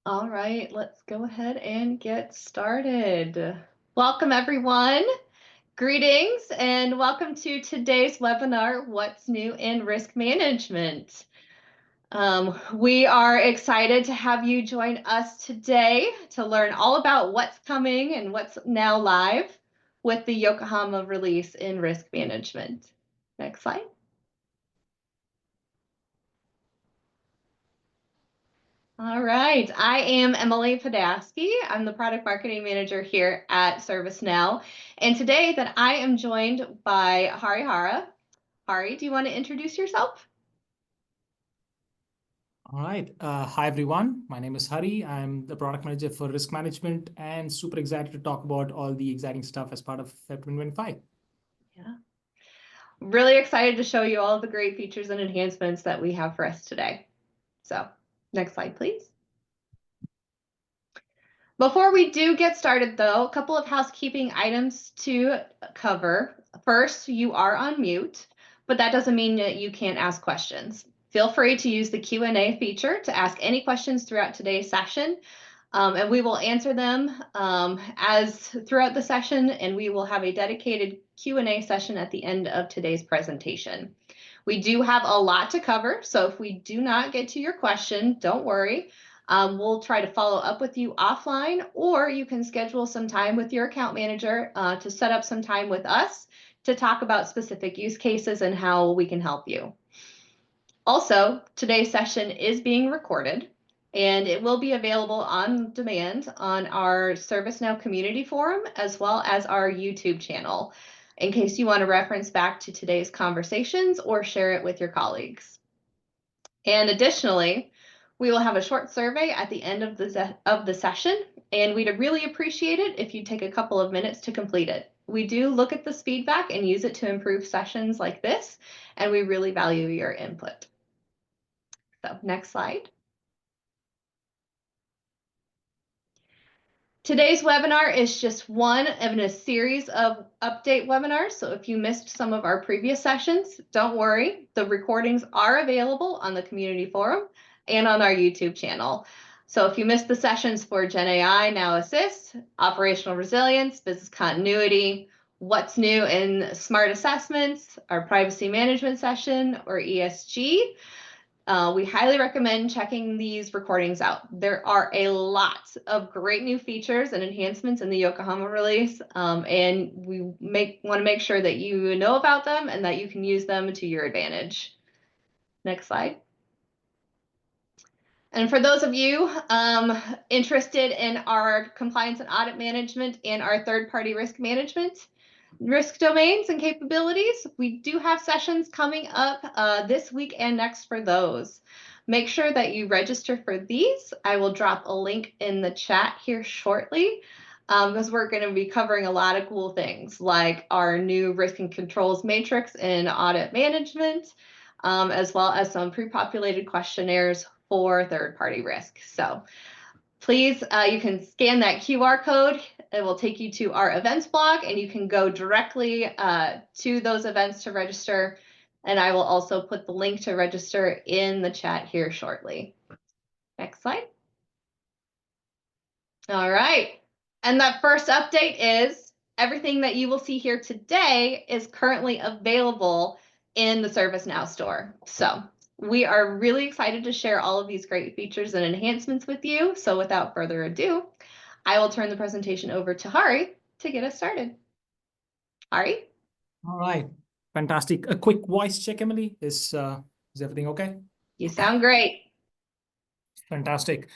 All right, let's go ahead and get started. Welcome, everyone. Greetings and welcome to today's webinar, What's New in Risk Management. We are excited to have you join us today to learn all about what's coming and what's now live with the Yokohama release in risk management. Next slide. All right, I am Emily Podasky. I'm the product marketing manager here at ServiceNow. And today that I am joined by Hari Hara. Hari, do you want to introduce yourself? All right. Hi, everyone. My name is Hari. I'm the product manager for risk management and super excited to talk about all the exciting stuff as part of Feb 2025. Yeah. Really excited to show you all the great features and enhancements that we have for us today. So next slide, please. Before we do get started, though, a couple of housekeeping items to cover. First, you are on mute, but that doesn't mean that you can't ask questions. Feel free to use the Q&A feature to ask any questions throughout today's session, and we will answer them as throughout the session, and we will have a dedicated Q&A session at the end of today's presentation. We do have a lot to cover, so if we do not get to your question, don't worry. We'll try to follow up with you offline, or you can schedule some time with your account manager to set up some time with us to talk about specific use cases and how we can help you. Also, today's session is being recorded, and it will be available on demand on our ServiceNow community forum, as well as our YouTube channel, in case you want to reference back to today's conversations or share it with your colleagues. And additionally, we will have a short survey at the end of the session, and we'd really appreciate it if you take a couple of minutes to complete it. We do look at this feedback and use it to improve sessions like this, and we really value your input. So next slide. Today's webinar is just one in a series of update webinars. So if you missed some of our previous sessions, don't worry. The recordings are available on the community forum and on our YouTube channel. So if you missed the sessions for Gen AI, Now Assist, Operational Resilience, Business Continuity, What's New in Smart Assessments, our Privacy Management session, or ESG, we highly recommend checking these recordings out. There are a lot of great new features and enhancements in the Yokohama release, and we want to make sure that you know about them and that you can use them to your advantage. Next slide. And for those of you interested in our compliance and audit management and our third-party risk management, risk domains and capabilities, we do have sessions coming up this week and next for those. Make sure that you register for these. I will drop a link in the chat here shortly because we're going to be covering a lot of cool things like our new risk and controls matrix in audit management, as well as some pre-populated questionnaires for third-party risk. So please, you can scan that QR code. It will take you to our events blog, and you can go directly to those events to register. And I will also put the link to register in the chat here shortly. Next slide. All right. And that first update is everything that you will see here today is currently available in the ServiceNow store. So we are really excited to share all of these great features and enhancements with you. So without further ado, I will turn the presentation over to Hari to get us started. Hari? All right. Fantastic. A quick voice check, Emily. Is everything okay? You sound great. Fantastic.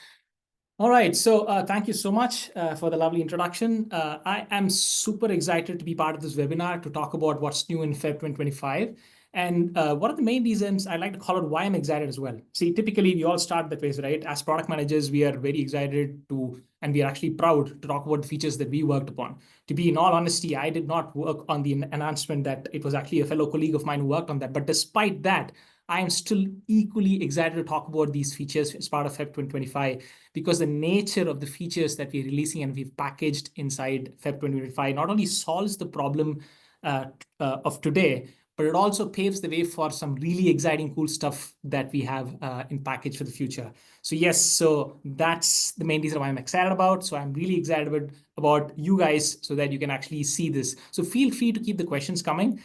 All right. So thank you so much for the lovely introduction. I am super excited to be part of this webinar to talk about what's new in Feb 2025. And one of the main reasons I like to call out why I'm excited as well. See, typically we all start that way, right? As product managers, we are very excited to, and we are actually proud to talk about the features that we worked upon. To be in all honesty, I did not work on the announcement. That it was actually a fellow colleague of mine who worked on that. But despite that, I am still equally excited to talk about these features as part of Feb 2025 because the nature of the features that we're releasing and we've packaged inside Feb 2025 not only solves the problem of today, but it also paves the way for some really exciting, cool stuff that we have in package for the future. So yes, so that's the main reason why I'm excited about. So I'm really excited about you guys so that you can actually see this. So feel free to keep the questions coming.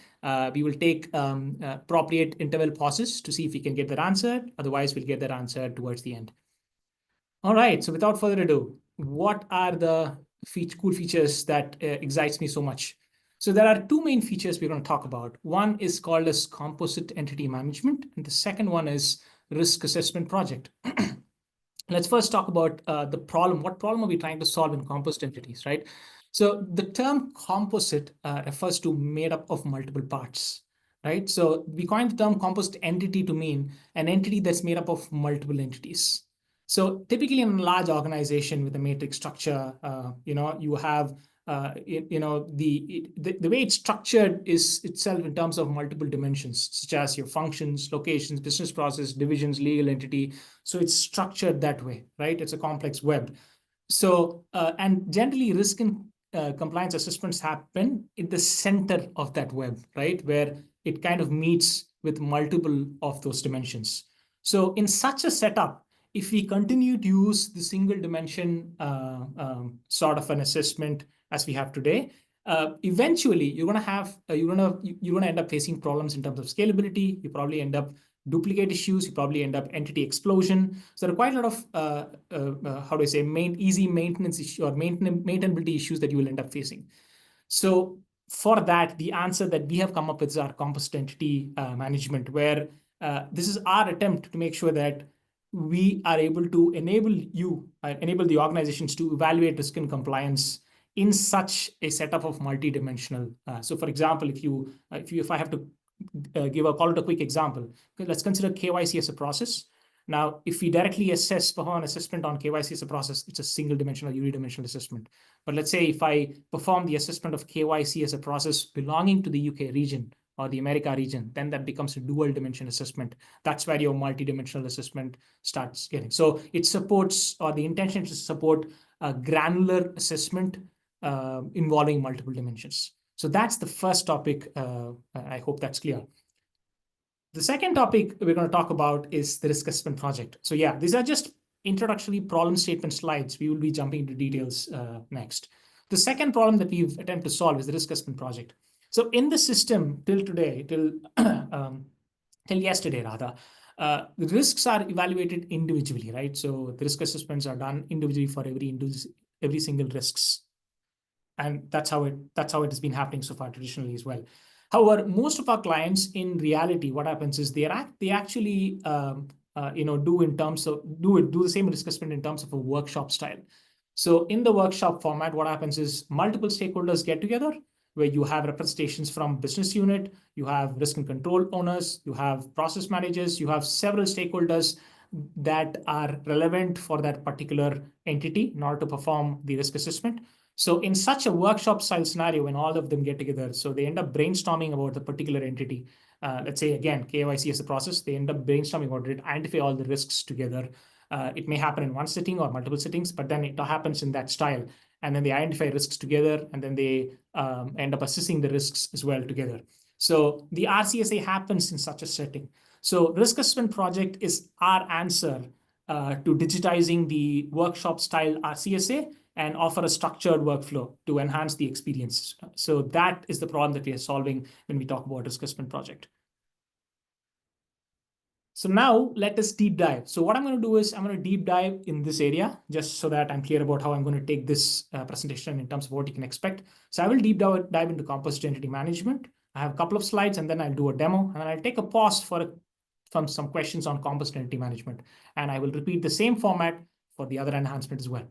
We will take appropriate interval pauses to see if we can get that answered. Otherwise, we'll get that answered towards the end. All right, so without further ado, what are the cool features that excites me so much? So there are two main features we're going to talk about. One is called as Composite Entity Management, and the second one is Risk Assessment Project. Let's first talk about the problem. What problem are we trying to solve in composite entities, right? So the term composite refers to made up of multiple parts, right? So we coined the term composite entity to mean an entity that's made up of multiple entities. So typically in a large organization with a matrix structure, you have the way it's structured is itself in terms of multiple dimensions, such as your functions, locations, business process, divisions, legal entity. So it's structured that way, right? It's a complex web. So, and generally risk and compliance assessments happen in the center of that web, right? Where it kind of meets with multiple of those dimensions. So in such a setup, if we continue to use the single dimension sort of an assessment as we have today, eventually you're going to have you're going to end up facing problems in terms of scalability. You probably end up duplicate issues. You probably end up entity explosion. So there are quite a lot of how do I say easy maintenance issue or maintainability issues that you will end up facing. So for that, the answer that we have come up with is our composite entity management, where this is our attempt to make sure that we are able to enable the organizations to evaluate risk and compliance in such a setup of multidimensional. So for example, if I have to call it a quick example, let's consider KYC as a process. Now, if we directly perform an assessment on KYC as a process, it's a single dimensional, unidimensional assessment. But let's say if I perform the assessment of KYC as a process belonging to the UK region or the America region, then that becomes a dual dimension assessment. That's where your multidimensional assessment starts getting. So it supports, or the intention is to support a granular assessment involving multiple dimensions. So that's the first topic. I hope that's clear. The second topic we're going to talk about is the risk assessment project. So yeah, these are just introductory problem statement slides. We will be jumping into details next. The second problem that we've attempted to solve is the risk assessment project. So in the system till today, till yesterday rather, the risks are evaluated individually, right? So the risk assessments are done individually for every single risks. And that's how it has been happening so far traditionally as well. However, most of our clients, in reality, what happens is they actually do the same risk assessment in terms of a workshop style. So in the workshop format, what happens is multiple stakeholders get together, where you have representations from business unit, you have risk and control owners, you have process managers, you have several stakeholders that are relevant for that particular entity in order to perform the risk assessment. So in such a workshop style scenario, when all of them get together, so they end up brainstorming about the particular entity. Let's say, again, KYC as a process, they end up brainstorming about it, identify all the risks together. It may happen in one sitting or multiple sittings, but then it happens in that style. And then they identify risks together, and then they end up assessing the risks as well together. So the RCSA happens in such a setting. So risk assessment project is our answer to digitizing the workshop style RCSA and offer a structured workflow to enhance the experience. So that is the problem that we are solving when we talk about risk assessment project. So now let us deep dive. So what I'm going to do is I'm going to deep dive in this area just so that I'm clear about how I'm going to take this presentation in terms of what you can expect. So I will deep dive into composite entity management. I have a couple of slides and then I'll do a demo, and I'll take a pause from some questions on composite entity management. And I will repeat the same format for the other enhancement as well.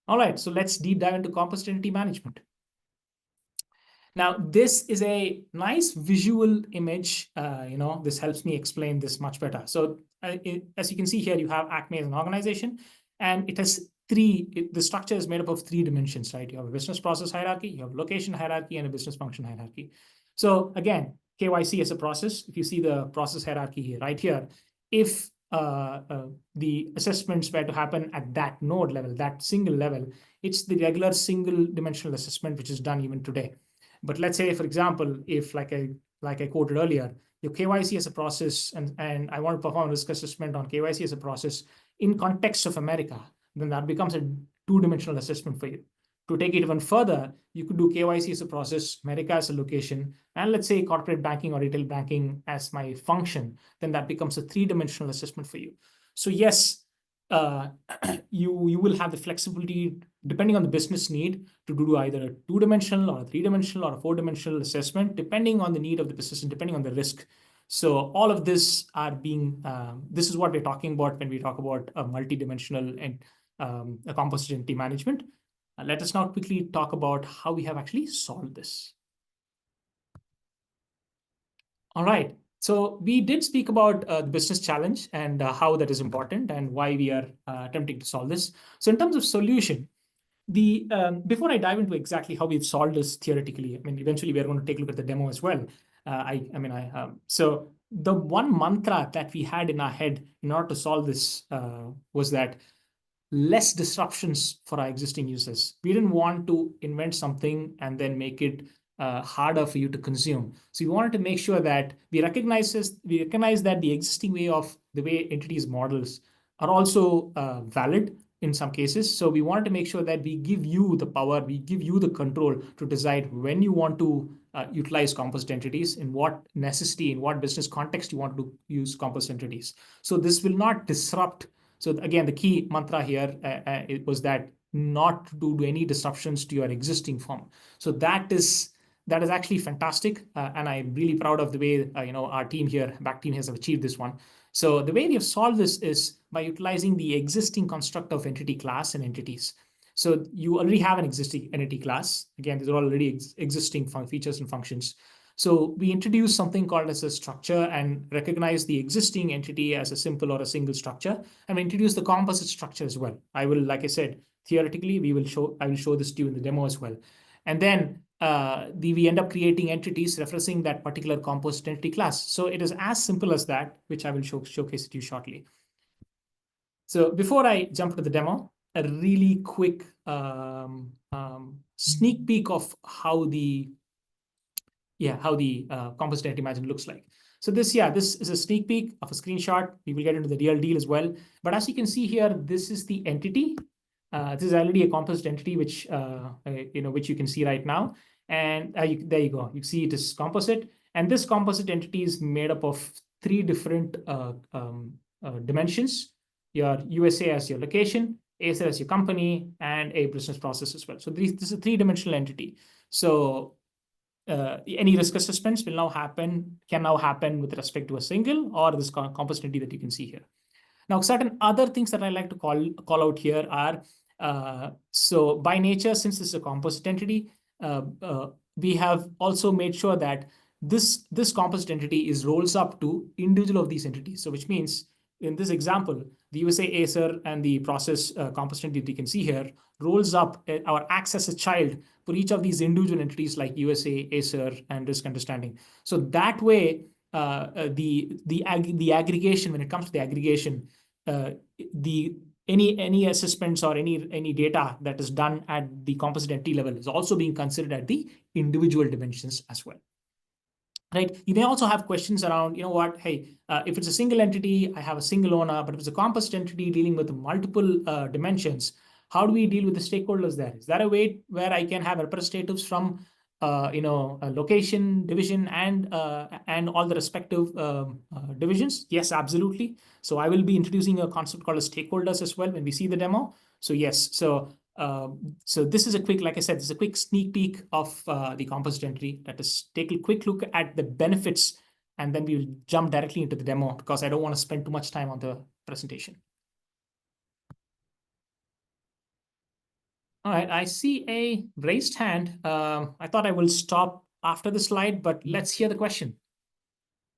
All right, so let's deep dive into composite entity management. Now, this is a nice visual image. This helps me explain this much better. So as you can see here, you have Acme as an organization, and it has the structure is made up of 3 dimensions, right? You have a business process hierarchy, you have location hierarchy, and a business function hierarchy. So again, KYC as a process, if you see the process hierarchy here, right here, if the assessments were to happen at that node level, that single level, it's the regular single dimensional assessment, which is done even today. But let's say, for example, if like a like I quoted earlier, your KYC as a process, and I want to perform risk assessment on KYC as a process in context of America, then that becomes a two-dimensional assessment for you. To take it even further, you could do KYC as a process, America as a location, and let's say corporate banking or retail banking as my function, then that becomes a three-dimensional assessment for you. So yes, you will have the flexibility depending on the business need to do either a two-dimensional or a three-dimensional or a four-dimensional assessment, depending on the need of the business and depending on the risk. So all of this are being, this is what we're talking about when we talk about a multi-dimensional and a composite entity management. Let us now quickly talk about how we have actually solved this. All right. So we did speak about the business challenge and how that is important and why we are attempting to solve this. So in terms of solution, before I dive into exactly how we've solved this theoretically, I mean, eventually we are going to take a look at the demo as well. So the one mantra that we had in our head in order to solve this was that less disruptions for our existing users. We didn't want to invent something and then make it harder for you to consume. So we wanted to make sure that we recognize that the existing way of the way entities models are also valid in some cases. So we wanted to make sure that we give you the power, we give you the control to decide when you want to utilize composite entities, in what necessity, in what business context you want to use composite entities. So this will not disrupt. So again, the key mantra here it was that not to do any disruptions to your existing firm. So that is actually fantastic, and I'm really proud of the way our team here, back team, has achieved this one. So the way we have solved this is by utilizing the existing construct of entity class and entities. So you already have an existing entity class. Again, these are already existing features and functions. So we introduce something called as a structure and recognize the existing entity as a simple or a single structure, and we introduce the composite structure as well. I will, like I said, theoretically, I will show this to you in the demo as well. And then we end up creating entities referencing that particular composite entity class. So it is as simple as that, which I will showcase to you shortly. So before I jump to the demo, a really quick sneak peek of how the composite entity management looks like. So this is a sneak peek of a screenshot. We will get into the real deal as well. But as you can see here, this is the entity. This is already a composite entity, which you can see right now. And there you go. You see it is composite. And this composite entity is made up of three different dimensions. Your USA as your location, ASR as your company, and a business process as well. So this is a three-dimensional entity. So any risk assessments can now happen with respect to a single or this composite entity that you can see here. Now, certain other things that I like to call out here are, so by nature, since this is a composite entity, we have also made sure that this composite entity rolls up to individual of these entities. So which means in this example, the USA ASR and the process composite entity that you can see here rolls up or acts as a child for each of these individual entities like USA, ASR, and risk understanding. So that way, the aggregation, when it comes to the aggregation, any assessments or any data that is done at the composite entity level is also being considered at the individual dimensions as well. Right? You may also have questions around, hey, if it's a single entity, I have a single owner, but if it's a composite entity dealing with multiple dimensions, how do we deal with the stakeholders there? Is that a way where I can have representatives from a location, division, and all the respective divisions? Yes, absolutely. So I will be introducing a concept called as stakeholders as well when we see the demo. So yes, so this is a quick, like I said, this is a quick sneak peek of the composite entity. Let us take a quick look at the benefits, and then we will jump directly into the demo because I don't want to spend too much time on the presentation. All right, I see a raised hand. I thought I will stop after the slide, but let's hear the question.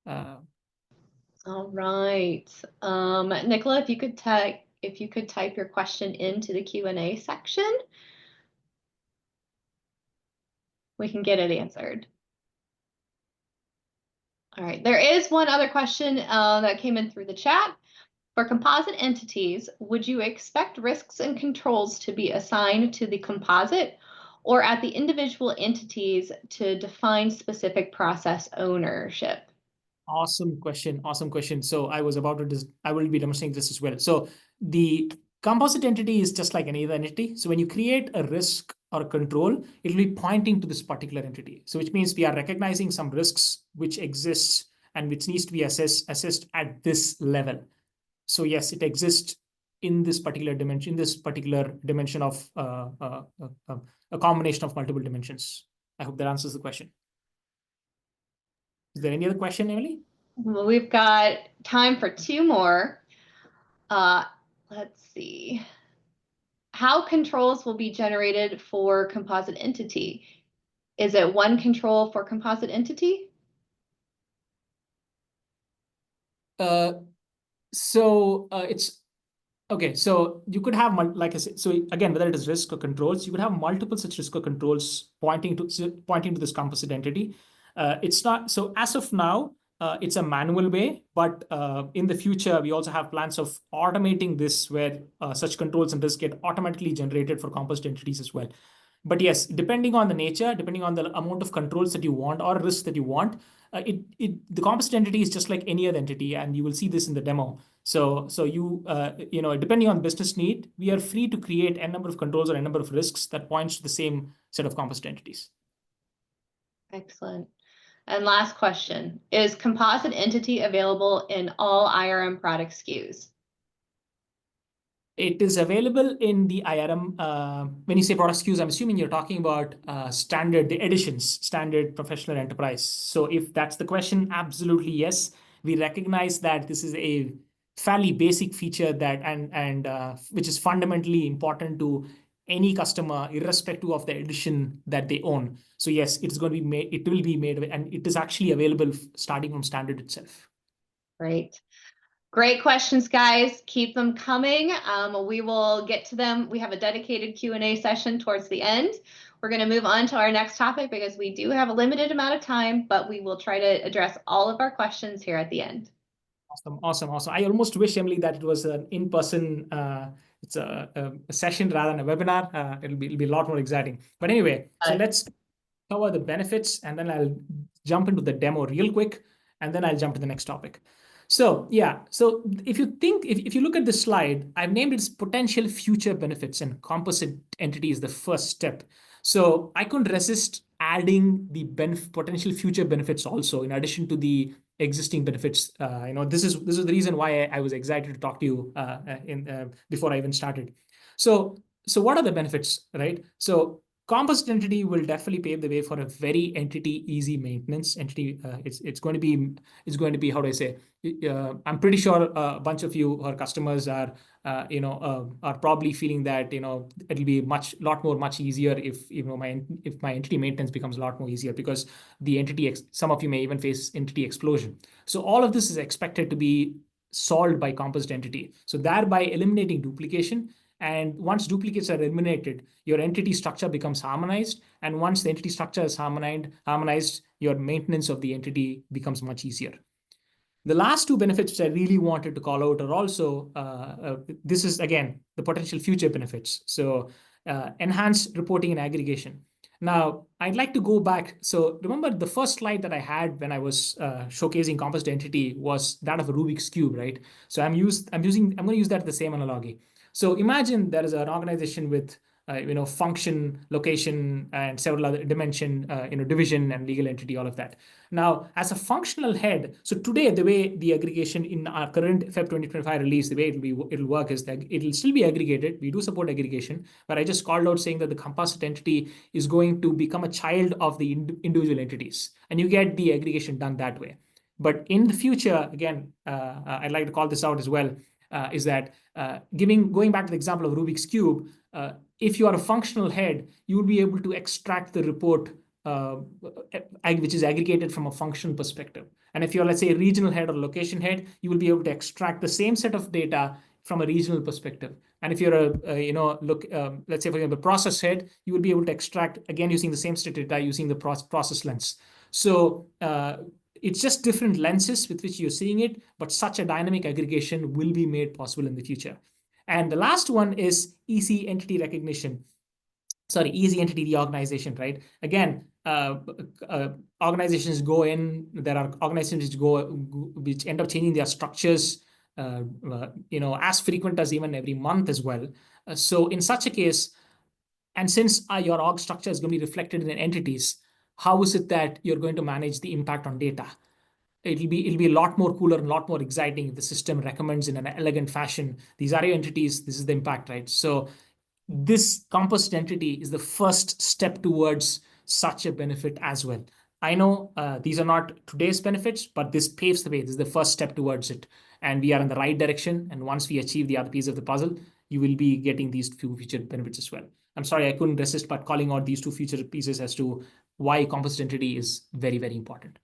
All right, Nicola, if you could type your question into the Q&A section, we can get it answered. All right, there is one other question that came in through the chat. For composite entities, would you expect risks and controls to be assigned to the composite, or at the individual entities to define specific process ownership? Awesome question. Awesome question. So I was about to, I will be demonstrating this as well. So the composite entity is just like any other entity. So when you create a risk or a control, it will be pointing to this particular entity. So which means we are recognizing some risks which exists and which needs to be assessed at this level. So yes, it exists in this particular dimension of a combination of multiple dimensions. I hope that answers the question. Is there any other question, Emily? Well, we've got time for two more. Let's see. How controls will be generated for composite entity? Is it one control for composite entity? It's okay. So you could have, like I said, so again, whether it is risk or controls, you could have multiple such risk or controls pointing to this composite entity. It's not so as of now. It's a manual way, but in the future, we also have plans of automating this where such controls and risks get automatically generated for composite entities as well. But yes, depending on the nature, depending on the amount of controls that you want or risks that you want, the composite entity is just like any other entity, and you will see this in the demo. So depending on business need, we are free to create a number of controls or a number of risks that points to the same set of composite entities. Excellent. And last question, is composite entity available in all IRM product SKUs? It is available in the IRM. When you say product SKUs, I'm assuming you're talking about the editions, standard, professional, enterprise. So if that's the question, absolutely yes. We recognize that this is a fairly basic feature that and which is fundamentally important to any customer, irrespective of the edition that they own. So yes, it's going to be made. It will be made, and it is actually available starting from standard itself. Great. Great questions, guys. Keep them coming. We will get to them. We have a dedicated Q&A session towards the end. We're going to move on to our next topic because we do have a limited amount of time, but we will try to address all of our questions here at the end. Awesome. I almost wish, Emily, that it was an in-person, it's a session rather than a webinar. It'll be a lot more exciting. But anyway, so let's cover the benefits, and then I'll jump into the demo real quick, and then I'll jump to the next topic. So yeah, so if you look at this slide, I've named it potential future benefits, and composite entity is the first step. So I couldn't resist adding the potential future benefits also, in addition to the existing benefits. This is the reason why I was excited to talk to you before I even started. So what are the benefits, right? So composite entity will definitely pave the way for a very entity easy maintenance entity. It's going to be, how do I say? I'm pretty sure a bunch of you or customers are probably feeling that it'll be much easier if my entity maintenance becomes a lot more easier, because the entity some of you may even face entity explosion. So all of this is expected to be solved by composite entity. So thereby eliminating duplication. And once duplicates are eliminated, your entity structure becomes harmonized. And once the entity structure is harmonized, your maintenance of the entity becomes much easier. The last two benefits which I really wanted to call out are also, this is again, the potential future benefits. So enhanced reporting and aggregation. Now, I'd like to go back. So remember the first slide that I had when I was showcasing composite entity was that of a Rubik's Cube, right? So I'm going to use that the same analogy. So imagine there is an organization with function, location, and several other dimension, division and legal entity, all of that. Now, as a functional head, so today the way the aggregation in our current Feb 2025 release, the way it'll work is that it'll still be aggregated. We do support aggregation, but I just called out saying that the composite entity is going to become a child of the individual entities, and you get the aggregation done that way. But in the future, again, I'd like to call this out as well, is that going back to the example of Rubik's Cube, if you are a functional head, you will be able to extract the report which is aggregated from a function perspective. And if you're, let's say, a regional head or location head, you will be able to extract the same set of data from a regional perspective. And if you're let's say, for example, process head, you will be able to extract, again, using the same set of data using the process lens. So it's just different lenses with which you're seeing it, but such a dynamic aggregation will be made possible in the future. And the last one is easy entity recognition. easy entity reorganization, right? Again, organizations go in, there are organizations which end up changing their structures, as frequent as even every month as well. So in such a case, and since your org structure is going to be reflected in entities, how is it that you're going to manage the impact on data? It'll be a lot more cooler and a lot more exciting if the system recommends in an elegant fashion, these are your entities, this is the impact, right? So this composite entity is the first step towards such a benefit as well. I know these are not today's benefits, but this paves the way. This is the first step towards it. And we are in the right direction. And once we achieve the other piece of the puzzle, you will be getting these few future benefits as well. I'm sorry, I couldn't resist but calling out these two future pieces as to why composite entity is very, very important.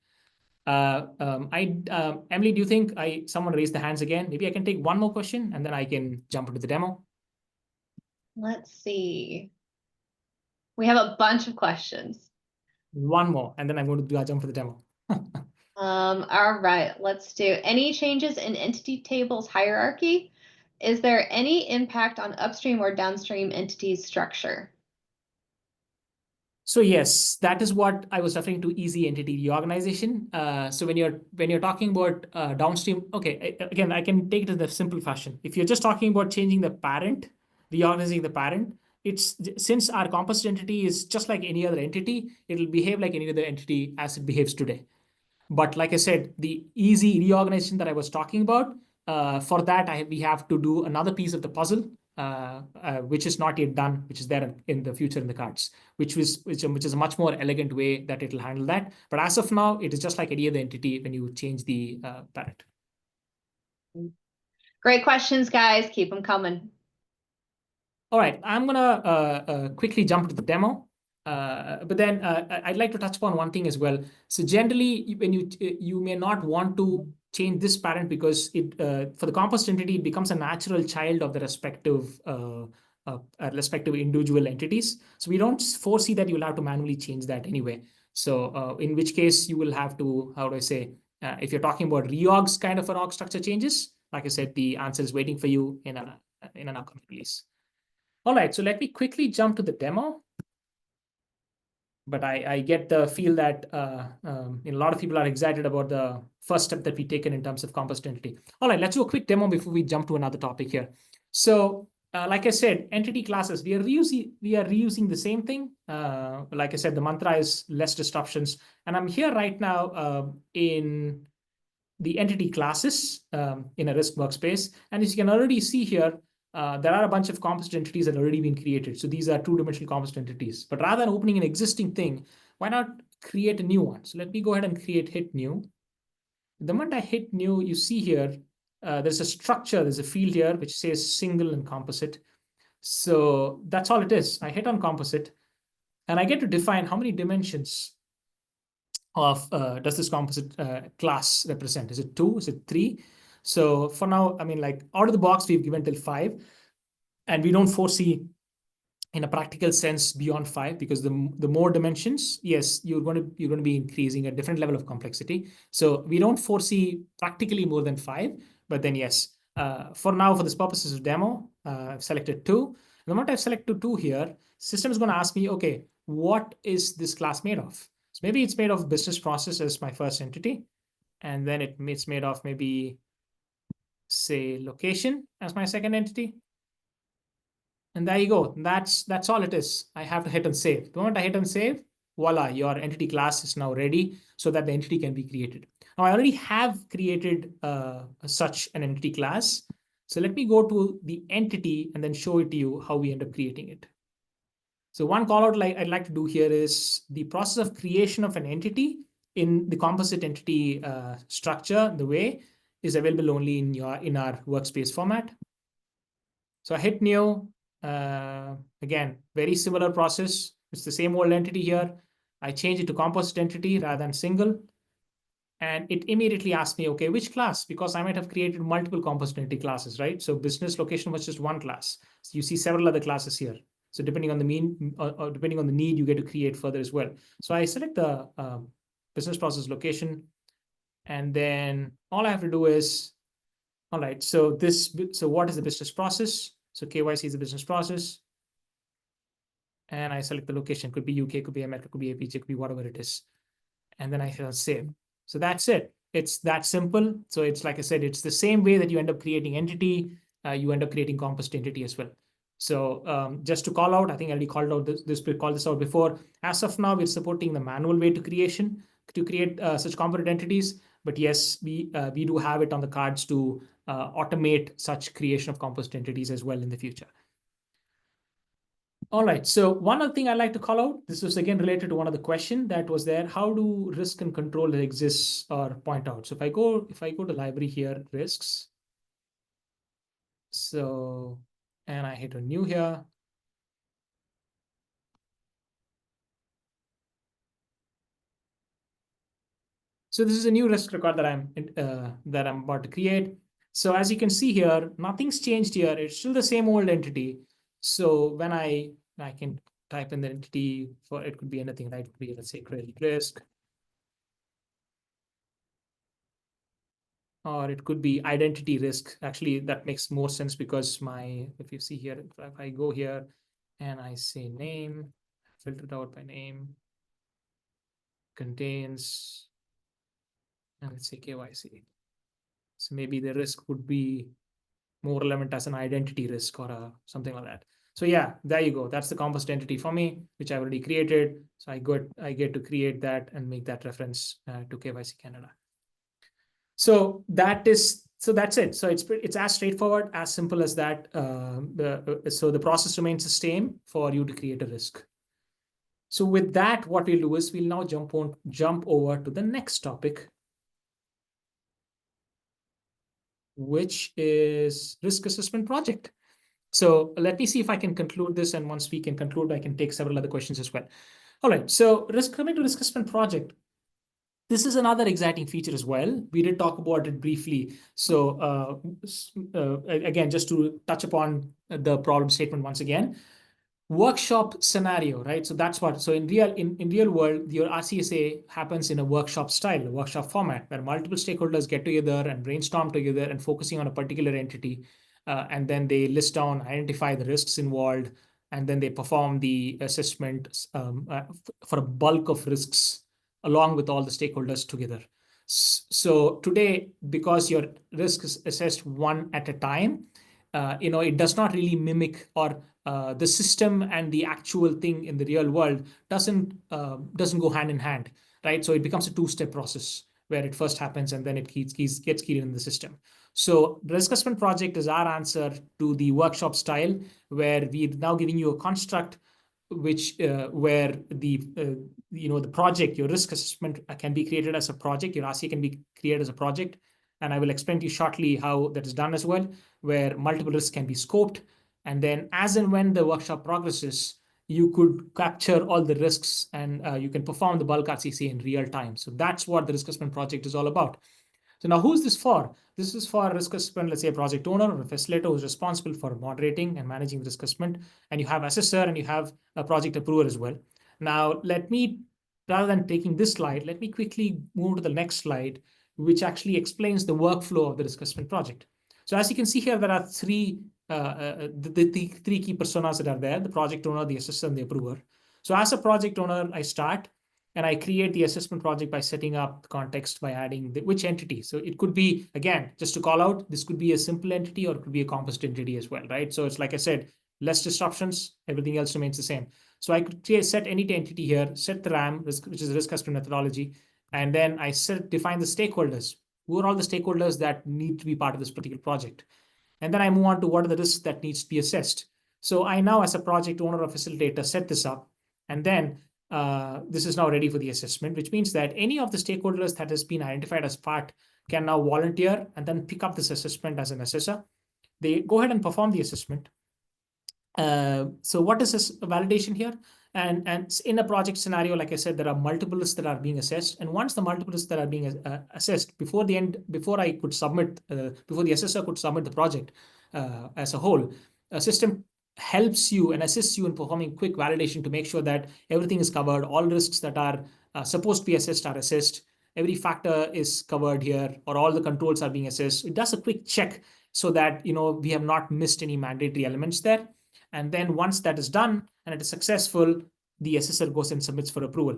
Emily, do you think someone raised the hands again? Maybe I can take one more question and then I can jump into the demo. Let's see. We have a bunch of questions. One more, and then I'm going to jump for the demo. All right, let's do any changes in entity tables hierarchy. Is there any impact on upstream or downstream entities structure? So yes, that is what I was referring to, easy entity reorganization. So when you're talking about downstream, okay, again, I can take it in the simple fashion. If you're just talking about changing the parent, reorganizing the parent, it's since our composite entity is just like any other entity, it'll behave like any other entity as it behaves today. But like I said, the easy reorganization that I was talking about, for that we have to do another piece of the puzzle, which is not yet done, which is there in the future in the cards, which is a much more elegant way that it will handle that. But as of now, it is just like any other entity when you change the parent. Great questions, guys. Keep them coming. All right, I'm gonna quickly jump to the demo. But then I'd like to touch upon one thing as well. So generally, when you may not want to change this parent because it for the composite entity, it becomes a natural child of the respective individual entities. So we don't foresee that you'll have to manually change that anyway. So in which case you will have to, how do I say, if you're talking about reorgs kind of an org structure changes, like I said, the answer is waiting for you in an upcoming release. All right, so let me quickly jump to the demo. But I get the feel that a lot of people are excited about the first step that we've taken in terms of composite entity. All right, let's do a quick demo before we jump to another topic here. So like I said, entity classes, we are reusing the same thing. Like I said, the mantra is less disruptions. And I'm here right now in the entity classes in a risk workspace. And as you can already see here, there are a bunch of composite entities that have already been created. So these are two-dimensional composite entities. But rather than opening an existing thing, why not create a new one? So let me go ahead and hit new. The moment I hit new, you see here, there's a structure, there's a field here which says single and composite. So that's all it is. I hit on composite and I get to define how many dimensions of does this composite class represent? Is it 2? Is it 3? So for now, I mean, like out of the box, we've given till 5, and we don't foresee in a practical sense beyond 5, because the more dimensions, yes, you're going to be increasing a different level of complexity. So we don't foresee practically more than 5, but then yes, for now, for this purposes of demo, I've selected 2. The moment I've selected 2 here, system is going to ask me, okay, what is this class made of? So maybe it's made of business process as my first entity, and then it's made of maybe, say, location as my second entity. And there you go. That's all it is. I have to hit and save. The moment I hit and save, voila, your entity class is now ready so that the entity can be created. Now, I already have created such an entity class. So let me go to the entity and then show it to you how we end up creating it. So one call out I'd like to do here is the process of creation of an entity in the composite entity structure, the way is available only in our workspace format. So I hit new. Again, very similar process. It's the same old entity here. I change it to composite entity rather than single. And it immediately asks me, okay, which class? Because I might have created multiple composite entity classes, right? So business location was just one class. So you see several other classes here. So depending on the mean, or depending on the need, you get to create further as well. So I select the business process location. And then all I have to do is, all right, so what is the business process? So KYC is the business process. and I select the location. Could be UK, could be America, could be APJ, could be whatever it is. And then I hit save. So that's it. It's that simple. So it's like I said, it's the same way that you end up creating entity, you end up creating composite entity as well. So just to call out, I think I already called out called this out before. As of now, we're supporting the manual way to create such composite entities. But yes, we do have it on the cards to automate such creation of composite entities as well in the future. All right. So one other thing I like to call out, this was again related to one of the question that was there. How do risk and control exists or point out? So if I go to library here, risks. So, and I hit a new here. So this is a new risk record that I'm about to create. So as you can see here, nothing's changed here. It's still the same old entity. So when I can type in the entity for it could be anything, right? It could be, let's say, credit risk. Or it could be identity risk. Actually, that makes more sense because if you see here, if I go here and I say name, filter it out by name, contains, and let's say KYC. So maybe the risk would be more relevant as an identity risk or something like that. So yeah, there you go. That's the composite entity for me, which I've already created. So I get to create that and make that reference to KYC Canada. So that's it. So it's as straightforward, as simple as that. So the process remains the same for you to create a risk. So with that, what we'll do is we'll now jump over to the next topic, which is risk assessment project. So let me see if I can conclude this. And once we can conclude, I can take several other questions as well. All right. So coming to risk assessment project. This is another exciting feature as well. We did talk about it briefly. So again, just to touch upon the problem statement once again, workshop scenario, right? So that's what. So in real world, your RCSA happens in a workshop style, a workshop format, where multiple stakeholders get together and brainstorm together and focusing on a particular entity, and then they list down, identify the risks involved, and then they perform the assessment for a bulk of risks along with all the stakeholders together. So today, because your risk is assessed one at a time, it does not really mimic or the system and the actual thing in the real world doesn't go hand in hand, right? So it becomes a two-step process where it first happens and then it gets keyed in the system. So the risk assessment project is our answer to the workshop style, where we're now giving you a construct which where the project, your risk assessment can be created as a project, your RCA can be created as a project, and I will explain to you shortly how that is done as well, where multiple risks can be scoped, and then as and when the workshop progresses, you could capture all the risks and you can perform the bulk RCA in real time. So that's what the risk assessment project is all about. So now who's this for? This is for risk assessment, let's say a project owner or a facilitator who's responsible for moderating and managing the risk assessment. And you have assessor and you have a project approver as well. Now, rather than taking this slide, let me quickly move to the next slide, which actually explains the workflow of the risk assessment project. So as you can see here, there are three three key personas that are there: the project owner, the assessor, and the approver. So as a project owner, I start and I create the assessment project by setting up the context by adding which entity. So it could be, again, just to call out, this could be a simple entity or it could be a composite entity as well, right? So it's like I said, less disruptions, everything else remains the same. So I could set any entity here, set the RAM, which is the risk assessment methodology, and then I define the stakeholders. Who are all the stakeholders that need to be part of this particular project? And then I move on to what are the risks that needs to be assessed. So I now, as a project owner or facilitator, set this up, and then this is now ready for the assessment, which means that any of the stakeholders that has been identified as part can now volunteer and then pick up this assessment as an assessor. They go ahead and perform the assessment. So what is this validation here? And in a project scenario, like I said, there are multiple risks that are being assessed. And once the multiple risks that are being assessed, before I could submit, before the assessor could submit the project as a whole, a system helps you and assists you in performing quick validation to make sure that everything is covered. All risks that are supposed to be assessed are assessed. Every factor is covered here, or all the controls are being assessed. It does a quick check so that we have not missed any mandatory elements there. And then once that is done and it is successful, the assessor goes and submits for approval.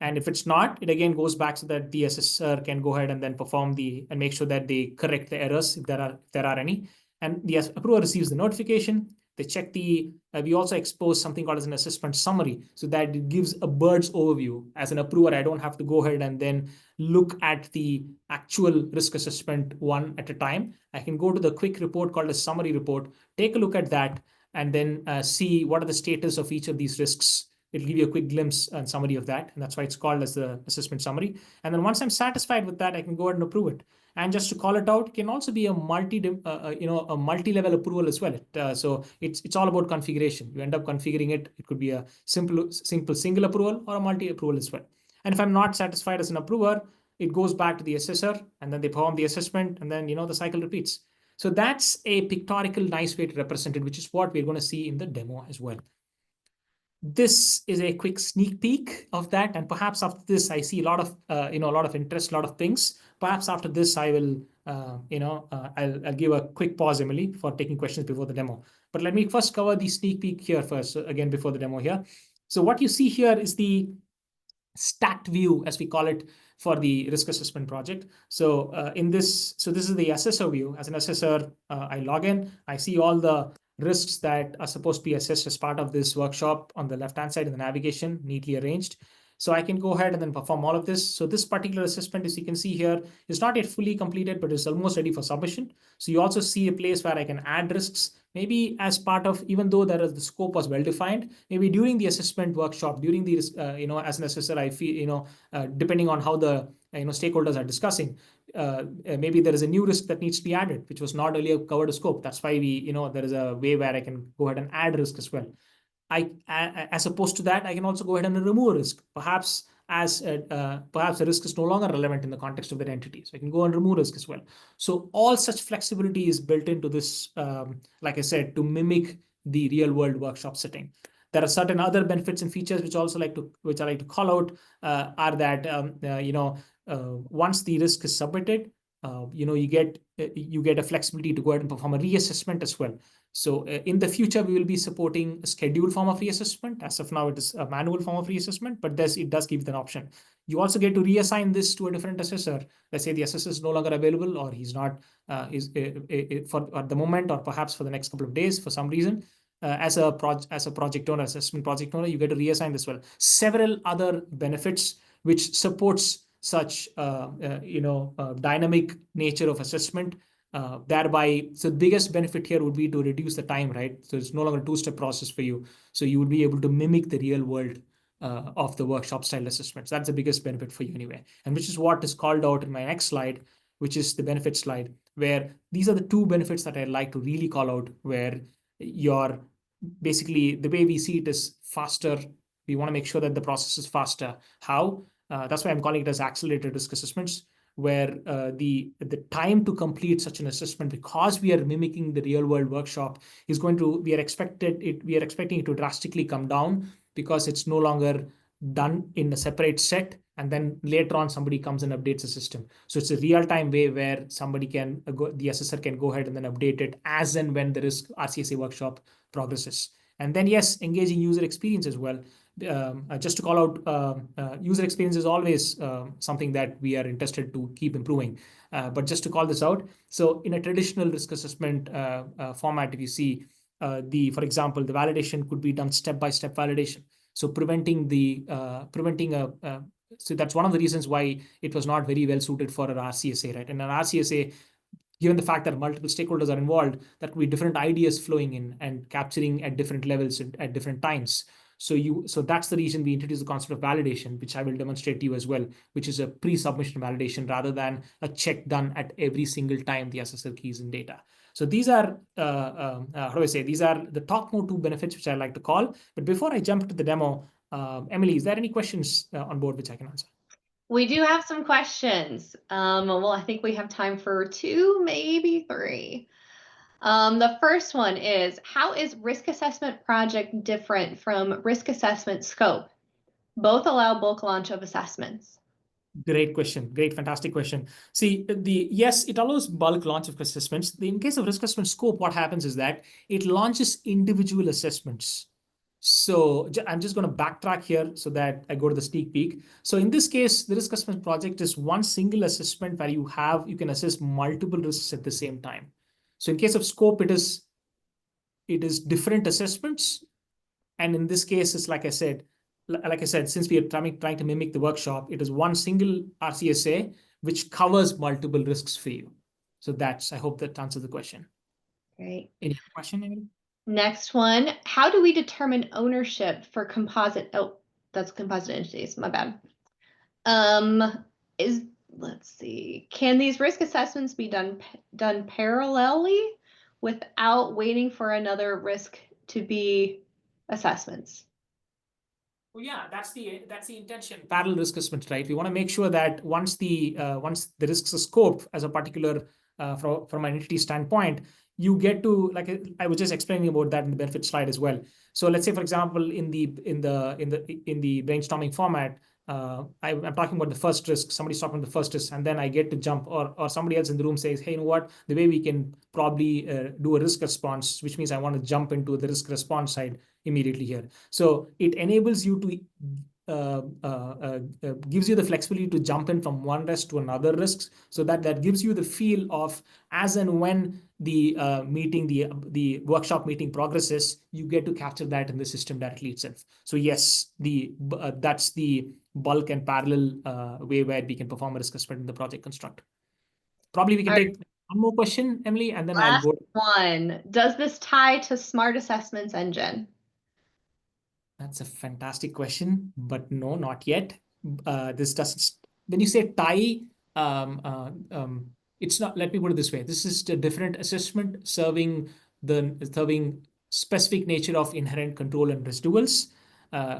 And if it's not, it again goes back so that the assessor can go ahead and then perform and make sure that they correct the errors if there are any. And the approver receives the notification. They check we also expose something called as an assessment summary, so that it gives a bird's overview. As an approver, I don't have to go ahead and then look at the actual risk assessment one at a time. I can go to the quick report called a summary report, take a look at that, and then see what are the status of each of these risks. It'll give you a quick glimpse and summary of that. And that's why it's called as the assessment summary. And then once I'm satisfied with that, I can go ahead and approve it. And just to call it out, it can also be a multi-level approval as well. So it's all about configuration. You end up configuring it. It could be a simple single approval or a multi-approval as well. And if I'm not satisfied as an approver, it goes back to the assessor, and then they perform the assessment, and then the cycle repeats. So that's a pictorial nice way to represent it, which is what we're going to see in the demo as well. This is a quick sneak peek of that, and perhaps after this, I see a lot of interest, a lot of things. Perhaps after this, I will, I'll give a quick pause, Emily, for taking questions before the demo. But let me first cover the sneak peek here first, so again, before the demo here. So what you see here is the stacked view, as we call it, for the risk assessment project. So this is the assessor view. As an assessor, I log in, I see all the risks that are supposed to be assessed as part of this workshop on the left-hand side in the navigation, neatly arranged. So I can go ahead and then perform all of this. So this particular assessment, as you can see here, is not yet fully completed, but it's almost ready for submission. So you also see a place where I can add risks, maybe as part of, even though the scope was well defined, maybe during the assessment workshop, during the, as an assessor, I feel, depending on how the stakeholders are discussing, maybe there is a new risk that needs to be added, which was not earlier covered a scope. That's why there is a way where I can go ahead and add risk as well. As opposed to that, I can also go ahead and remove a risk, perhaps the risk is no longer relevant in the context of that entity. So I can go and remove risk as well. So all such flexibility is built into this, like I said, to mimic the real world workshop setting. There are certain other benefits and features which I like to call out, are that once the risk is submitted, you get a flexibility to go ahead and perform a reassessment as well. So in the future, we will be supporting a scheduled form of reassessment. As of now, it is a manual form of reassessment, but it does give an option. You also get to reassign this to a different assessor. Let's say the assessor is no longer available, or he's not for at the moment, or perhaps for the next couple of days for some reason. As a project owner, assessment project owner, you get to reassign this well. Several other benefits which supports such dynamic nature of assessment. Thereby, so the biggest benefit here would be to reduce the time, right? So it's no longer a two-step process for you. So you would be able to mimic the real world of the workshop style assessments. That's the biggest benefit for you anyway. And which is what is called out in my next slide, which is the benefit slide, where these are the two benefits that I'd like to really call out, where basically the way we see it is faster. We want to make sure that the process is faster. How? That's why I'm calling it as accelerated risk assessments, where the time to complete such an assessment, because we are mimicking the real world workshop, is we are expecting it to drastically come down, because it's no longer done in a separate set, and then later on somebody comes and updates the system. So it's a real-time way where the assessor can go ahead and then update it as and when the risk RCSA workshop progresses. And then yes, engaging user experience as well. Just to call out, user experience is always something that we are interested to keep improving. But just to call this out, so in a traditional risk assessment format, if you see for example, the validation could be done step-by-step validation. So so that's one of the reasons why it was not very well suited for an RCSA, right? And an RCSA, given the fact that multiple stakeholders are involved, that could be different ideas flowing in and capturing at different levels at different times. So that's the reason we introduced the concept of validation, which I will demonstrate to you as well, which is a pre-submission validation rather than a check done at every single time the assessor keys in data. So these are, how do I say, these are the top two benefits which I like to call. But before I jump to the demo, Emily, is there any questions on board which I can answer? We do have some questions. Well, I think we have time for 2, maybe 3. The first one is, how is risk assessment project different from risk assessment scope? Both allow bulk launch of assessments. Great question. Great, fantastic question. See, yes, it allows bulk launch of assessments. In case of risk assessment scope, what happens is that it launches individual assessments. So I'm just going to backtrack here so that I go to the sneak peek. So in this case, the risk assessment project is one single assessment where you can assess multiple risks at the same time. So in case of scope, it is different assessments. And in this case, it's like I said, since we are trying to mimic the workshop, it is one single RCSA which covers multiple risks for you. So I hope that answers the question. Great. Any question, Emily? Next one, how do we determine ownership for composite? Oh, that's composite entities, my bad. Let's see, can these risk assessments be done parallelly without waiting for another risk to be assessments? Well, yeah, that's the intention. Parallel risk assessment, right? We want to make sure that once the risks are scoped as a particular from an entity standpoint, you get to, like I was just explaining about that in the benefit slide as well. So let's say, for example, in the brainstorming format, I'm talking about the first risk. Somebody's talking about the first risk, and then I get to jump, or somebody else in the room says, "Hey, you know what? The way we can probably do a risk response, which means I want to jump into the risk response side immediately here." So it enables you to gives you the flexibility to jump in from one risk to another risks, so that gives you the feel of as and when the workshop meeting progresses, you get to capture that in the system directly itself. So yes, that's the bulk and parallel way where we can perform a risk assessment in the project construct. Probably we can take one more question, Emily, and then I'll go. One, does this tie to Smart Assessments Engine? That's a fantastic question, but no, not yet. This doesn't. When you say tie, it's not. Let me put it this way: this is a different assessment serving specific nature of inherent control and residuals.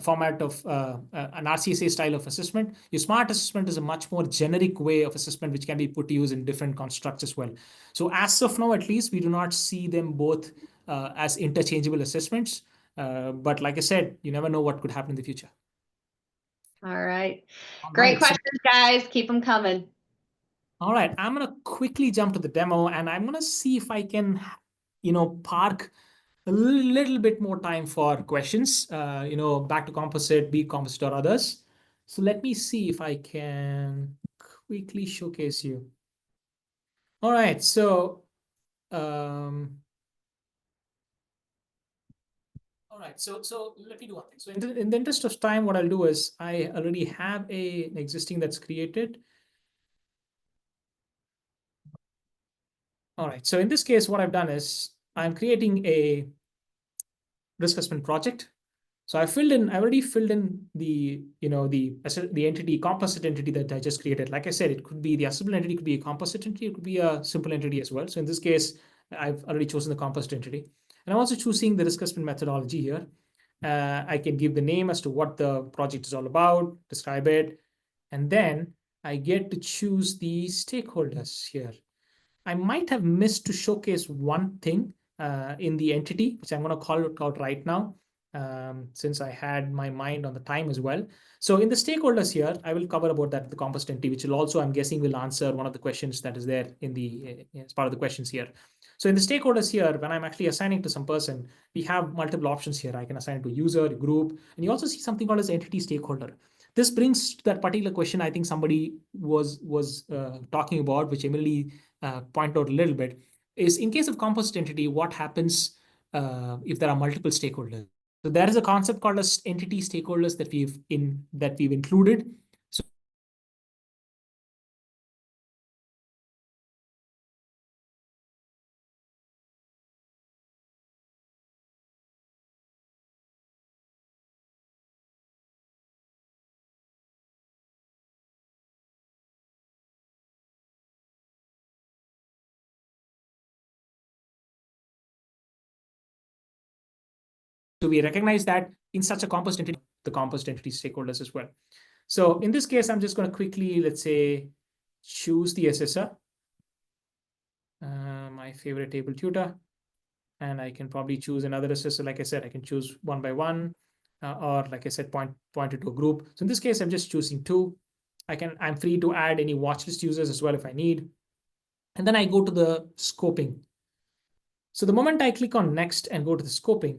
Format of an RCSA style of assessment. Your smart assessment is a much more generic way of assessment, which can be put to use in different constructs as well. So as of now, at least, we do not see them both as interchangeable assessments. But like I said, you never know what could happen in the future. All right. Great questions, guys. Keep them coming. All right. I'm going to quickly jump to the demo, and I'm going to see if I can, park a little bit more time for questions, back to Composite, be Composite or others. So let me see if I can quickly showcase you. All right. So, all right, so let me do one thing. So in the interest of time, what I'll do is I already have an existing that's created. All right, so in this case, what I've done is I'm creating a risk assessment project. So I already filled in the entity, composite entity that I just created. Like I said, it could be the assessable entity, could be a composite entity, it could be a simple entity as well. So in this case, I've already chosen the composite entity. And I'm also choosing the risk assessment methodology here. I can give the name as to what the project is all about, describe it, and then I get to choose the stakeholders here. I might have missed to showcase one thing in the entity, which I'm going to call it out right now, since I had my mind on the time as well. So in the stakeholders here, I will cover about that, the composite entity, which will also, I'm guessing, will answer one of the questions that is there in the as part of the questions here. So in the stakeholders here, when I'm actually assigning to some person, we have multiple options here. I can assign it to user, group, and you also see something called as entity stakeholder. This brings to that particular question I think somebody was talking about, which Emily point out a little bit, is in case of composite entity, what happens if there are multiple stakeholders? So there is a concept called as entity stakeholders that we've included. So we recognize that in such a composite entity, the composite entity stakeholders as well. So in this case, I'm just going to quickly, let's say, choose the assessor, my favorite table tutor, and I can probably choose another assessor. Like I said, I can choose one by one, or like I said, point it to a group. So in this case, I'm just choosing two. I'm free to add any watchlist users as well if I need. And then I go to the scoping. So the moment I click on next and go to the scoping,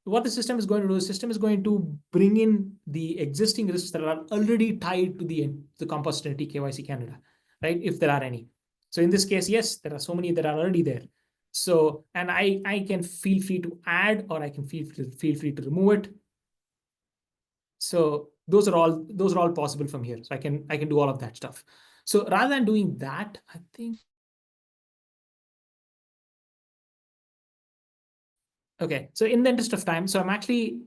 what the system is going to do, the system is going to bring in the existing risks that are already tied to the Composite entity KYC Canada, right? If there are any. So in this case, yes, there are so many that are already there. So, and I can feel free to add, or I can feel free to remove it. So those are all possible from here. So I can do all of that stuff. So rather than doing that, I think. Okay, so in the interest of time, so I'm actually,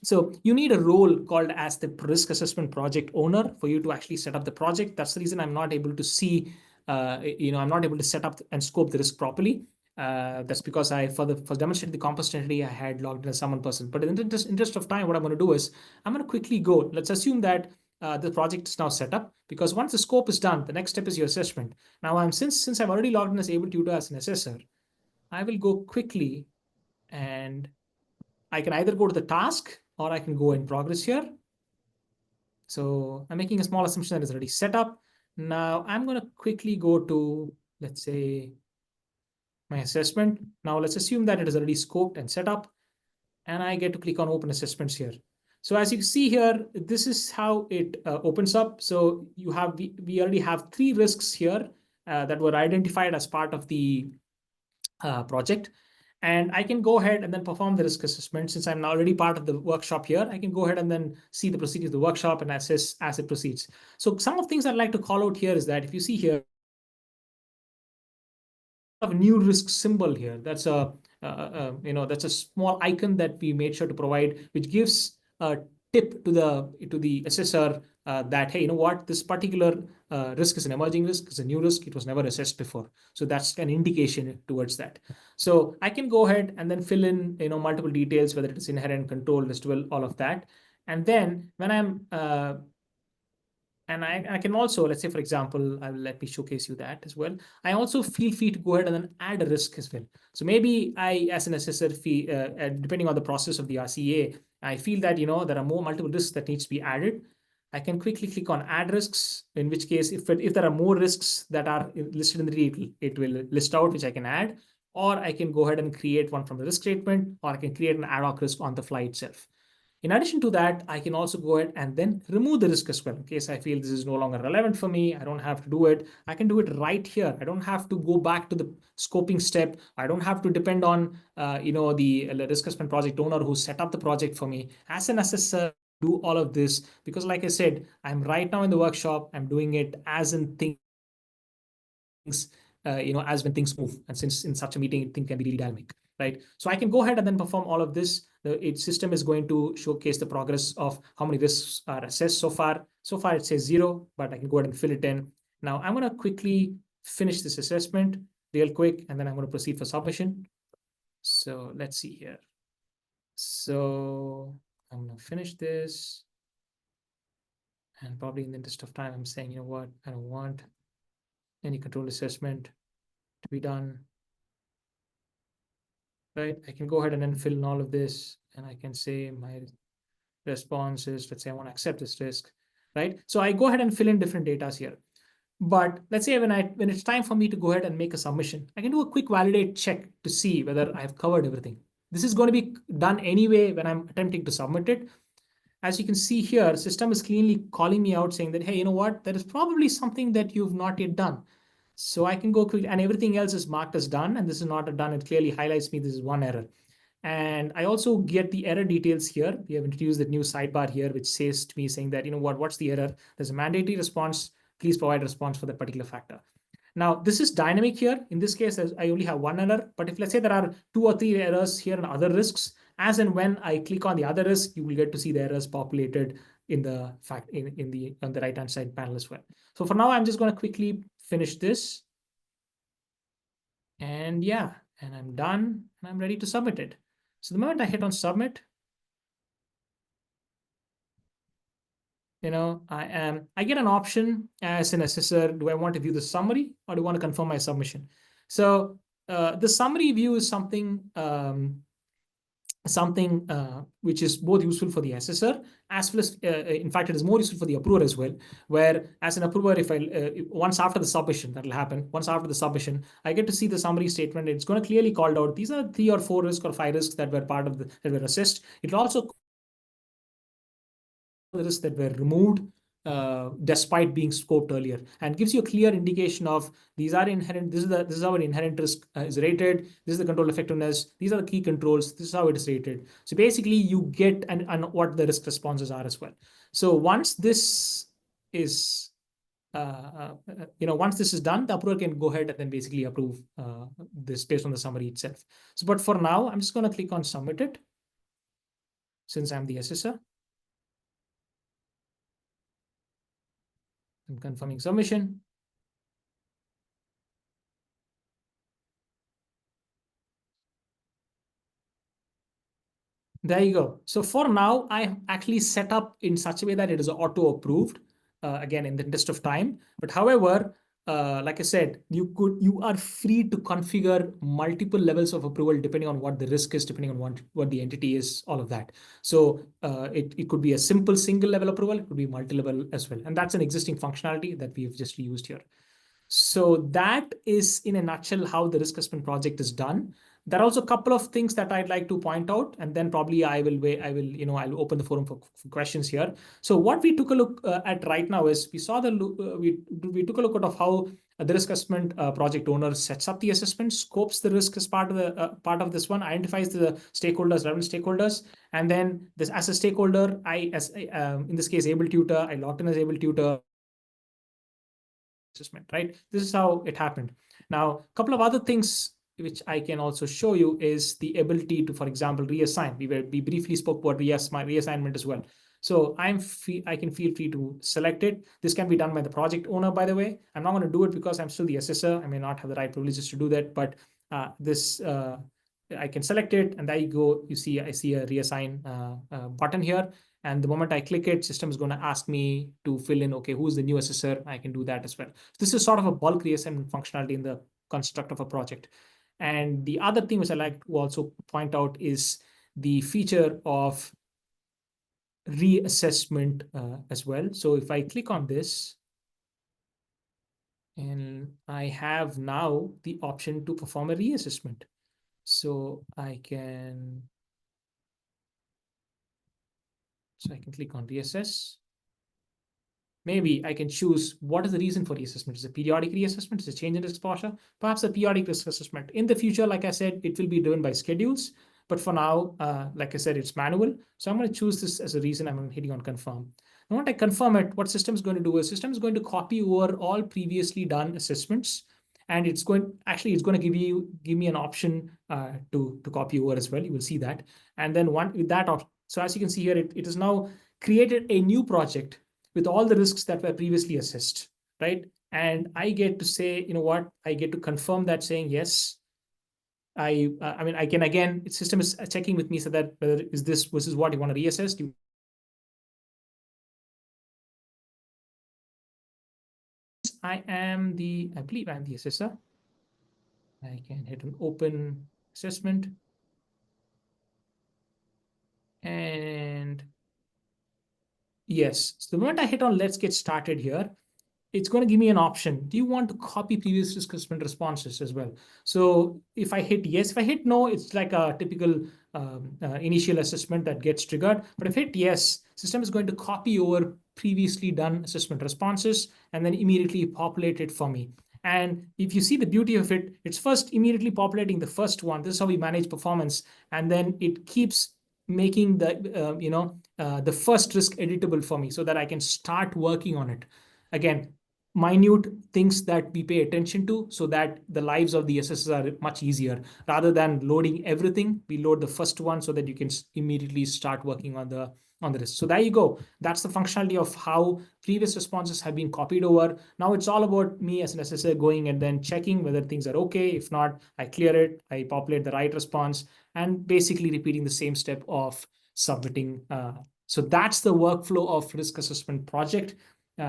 so you need a role called as the risk assessment project owner for you to actually set up the project. That's the reason I'm not able to see, I'm not able to set up and scope the risk properly. That's because for demonstrating the Composite entity, I had logged in as someone person. But in the interest of time, what I'm going to do is I'm going to quickly go. Let's assume that the project is now set up, because once the scope is done, the next step is your assessment. Now since I've already logged in as able tutor as an assessor, I will go quickly and I can either go to the task or I can go in progress here. So I'm making a small assumption that is already set up. Now I'm going to quickly go to, let's say, my assessment. Now let's assume that it is already scoped and set up, and I get to click on open assessments here. So as you can see here, this is how it opens up. So we already have 3 risks here that were identified as part of the project. And I can go ahead and then perform the risk assessment. Since I'm already part of the workshop here, I can go ahead and then see the procedures of the workshop and assess as it proceeds. So some of the things I'd like to call out here is that if you see here, a new risk symbol here. That's that's a small icon that we made sure to provide, which gives a tip to the assessor that, hey, you know what, this particular risk is an emerging risk, it's a new risk, it was never assessed before. So that's an indication towards that. So I can go ahead and then fill in multiple details, whether it is inherent, control, residual, all of that. And then when I'm and I can also, let's say, for example, let me showcase you that as well. I also feel free to go ahead and then add a risk as well. So maybe I, as an assessor, depending on the process of the RCA, I feel that there are multiple risks that needs to be added. I can quickly click on add risks, in which case, if there are more risks that are listed in the tree, it will list out, which I can add, or I can go ahead and create one from the risk statement, or I can create an ad hoc risk on the fly itself. In addition to that, I can also go ahead and then remove the risk as well. In case I feel this is no longer relevant for me, I don't have to do it. I can do it right here. I don't have to go back to the scoping step. I don't have to depend on the risk assessment project owner who set up the project for me. As an assessor, do all of this because, like I said, I'm right now in the workshop. I'm doing it as in things, as when things move. And since in such a meeting, things can be really dynamic, right? So I can go ahead and then perform all of this. The system is going to showcase the progress of how many risks are assessed so far. So far, it says 0, but I can go ahead and fill it in. Now, I'm going to quickly finish this assessment real quick, and then I'm going to proceed for submission. So let's see here. So I'm going to finish this. And probably in the interest of time, I'm saying, you know what, I don't want any control assessment to be done. Right, I can go ahead and then fill in all of this, and I can say my response is, let's say I want to accept this risk, right? So I go ahead and fill in different data here. But let's say when it's time for me to go ahead and make a submission, I can do a quick validate check to see whether I've covered everything. This is going to be done anyway when I'm attempting to submit it. As you can see here, system is cleanly calling me out saying that, hey, you know what, there is probably something that you've not yet done. So I can go quick, and everything else is marked as done, and this is not done. It clearly highlights me this is one error. And I also get the error details here. We have introduced the new sidebar here, which says to me saying that, you know what, what's the error? There's a mandatory response. Please provide a response for that particular factor. Now, this is dynamic here. In this case, I only have one error. But if let's say there are 2 or 3 errors here and other risks, as and when I click on the other risk, you will get to see the errors populated in the on the right-hand side panel as well. So for now, I'm just going to quickly finish this. And yeah, and I'm done, and I'm ready to submit it. So the moment I hit on submit, I get an option as an assessor. Do I want to view the summary, or do I want to confirm my submission? So the summary view is something something which is both useful for the assessor as well as, in fact, it is more useful for the approver as well, where as an approver, if I, once after the submission, that will happen, once after the submission, I get to see the summary statement. It's going to clearly called out, these are 3 or 4 risks or 5 risks that were part of that were assessed. It also the risks that were removed despite being scoped earlier, and gives you a clear indication of these are inherent. This is how an inherent risk is rated. This is the control effectiveness. These are the key controls. This is how it is rated. So basically, you get and what the risk responses are as well. So once this is once this is done, the approver can go ahead and then basically approve this based on the summary itself. So, but for now, I'm just going to click on submit it since I'm the assessor. I'm confirming submission. There you go. So for now, I actually set up in such a way that it is auto approved, again, in the interest of time. But however, like I said, you are free to configure multiple levels of approval depending on what the risk is, depending on what the entity is, all of that. So it could be a simple single level approval, it could be multi-level as well. And that's an existing functionality that we've just used here. So that is in a nutshell how the risk assessment project is done. There are also a couple of things that I'd like to point out, and then probably I'll open the forum for questions here. So what we took a look at right now is we saw we took a look at how the risk assessment project owner sets up the assessment, scopes the risk as part of this one, identifies the stakeholders, relevant stakeholders, and then this as a stakeholder, in this case able tutor, I logged in as able tutor. Assessment, right? This is how it happened. Now, a couple of other things which I can also show you is the ability to, for example, reassign. We briefly spoke about reassignment as well. So I can feel free to select it. This can be done by the project owner, by the way. I'm not going to do it because I'm still the assessor. I may not have the right privileges to do that, but I can select it, and there you go. I see a reassign button here. And the moment I click it, system is going to ask me to fill in, okay, who's the new assessor? I can do that as well. So this is sort of a bulk reassignment functionality in the construct of a project. And the other thing which I like to also point out is the feature of reassessment as well. So if I click on this, and I have now the option to perform a reassessment. So I can click on reassess. Maybe I can choose what is the reason for reassessment. Is it a periodic reassessment? Is it a change in risk exposure? Perhaps a periodic risk assessment. In the future, like I said, it will be driven by schedules. But for now, like I said, it's manual. So I'm going to choose this as a reason. I'm hitting on confirm. Now, when I confirm it, what system is going to do is system is going to copy over all previously done assessments. And it's going to give me an option to copy over as well. You will see that. And then with that option, so as you can see here, it is now created a new project with all the risks that were previously assessed, right? And I get to say, you know what, I get to confirm that saying, yes, I can, again, system is checking with me so that whether this is what you want to reassess. I believe I'm the assessor. I can hit an open assessment. And yes, so the moment I hit on let's get started here, it's going to give me an option. Do you want to copy previous risk assessment responses as well? So if I hit yes, if I hit no, it's like a typical initial assessment that gets triggered. But if I hit yes, system is going to copy over previously done assessment responses and then immediately populate it for me. And if you see the beauty of it, it's first immediately populating the first one. This is how we manage performance. And then it keeps making the first risk editable for me so that I can start working on it. Again, minute things that we pay attention to so that the lives of the assessors are much easier. Rather than loading everything, we load the first one so that you can immediately start working on the risk. So there you go. That's the functionality of how previous responses have been copied over. Now it's all about me as an assessor going and then checking whether things are okay. If not, I clear it, I populate the right response, and basically repeating the same step of submitting. So that's the workflow of risk assessment project.